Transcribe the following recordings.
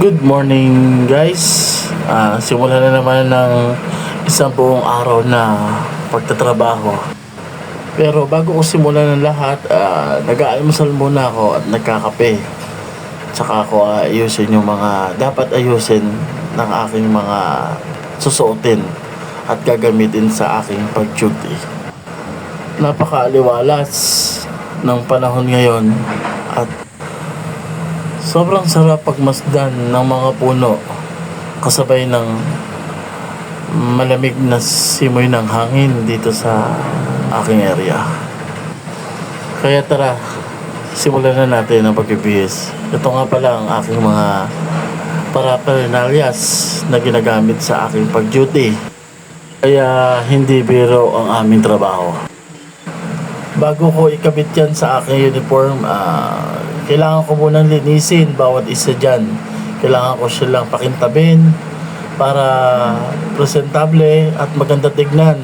Good morning guys. Simulan na naman ng isang buong araw na pagtatrabaho. Pero bago ko simulan ng lahat, nag-aalmusal muna ako at nagkakape. Tsaka ako ayusin yung mga dapat ayusin ng aking mga susuotin at gagamitin sa aking pag-duty. Napakaaliwalas ng panahon ngayon at sobrang sarap pagmasdan ng mga puno kasabay ng malamig na simoy ng hangin dito sa aking area. Kaya tara, simulan na natin ang pagbibihis. Ito nga pala ang aking mga paraphernalias na ginagamit sa aking pag-duty. Kaya hindi biro ang aming trabaho. Bago ko ikabit yan sa aking uniform, kailangan ko munang linisin bawat isa dyan. Kailangan ko silang pakintabin para presentable at maganda tignan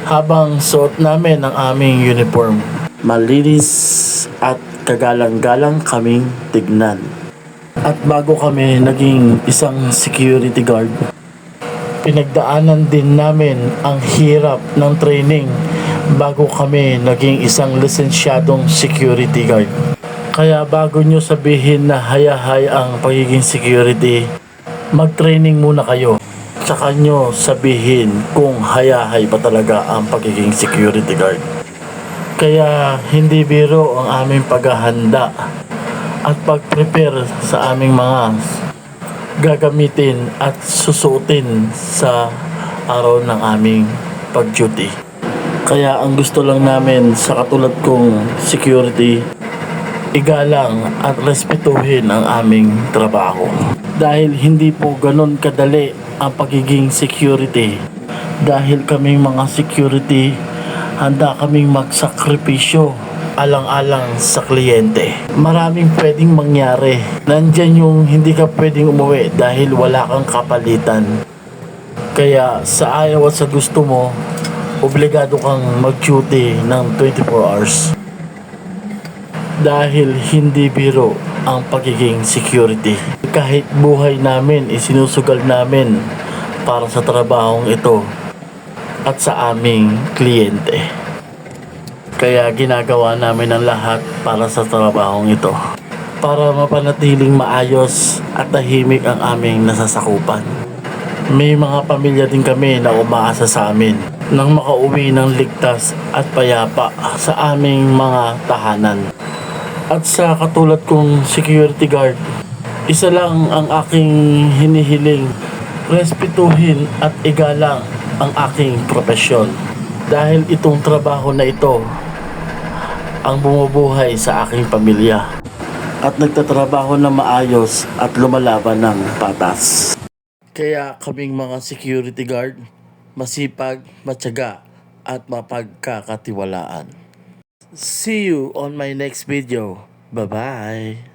habang suot namin ang aming uniform. Malinis at kagalang-galang kaming tignan. At bago kami naging isang security guard, pinagdaanan din namin ang hirap ng training bago kami naging isang lisensyadong security guard. Kaya bago nyo sabihin na hayahay ang pagiging security, mag-training muna kayo. Tsaka nyo sabihin kung hayahay ba talaga ang pagiging security guard. Kaya hindi biro ang aming paghahanda at pag-prepare sa aming mga gagamitin at susuotin sa araw ng aming pag-duty. Kaya ang gusto lang namin sa katulad kong security, igalang at respetuhin ang aming trabaho. Dahil hindi po ganun kadali ang pagiging security. Dahil kaming mga security, handa kaming magsakripisyo alang-alang sa kliyente. Maraming pwedeng mangyari. Nandyan yung hindi ka pwedeng umuwi dahil wala kang kapalitan. Kaya sa ayaw at sa gusto mo, obligado kang mag-duty ng 24 hours. Dahil hindi biro ang pagiging security. Kahit buhay namin isinusugal namin para sa trabahong ito at sa aming kliyente. Kaya ginagawa namin ang lahat para sa trabahong ito. Para mapanatiling maayos at tahimik ang aming nasasakupan. May mga pamilya din kami na umaasa sa amin nang makauwi ng ligtas at payapa sa aming mga tahanan. At sa katulad kong security guard, isa lang ang aking hinihiling, respetuhin at igalang ang aking propesyon. Dahil itong trabaho na ito ang bumubuhay sa aking pamilya at nagtatrabaho na maayos at lumalaban ng patas. Kaya kaming mga security guard, masipag, matyaga at mapagkakatiwalaan. See you on my next video. Bye-bye.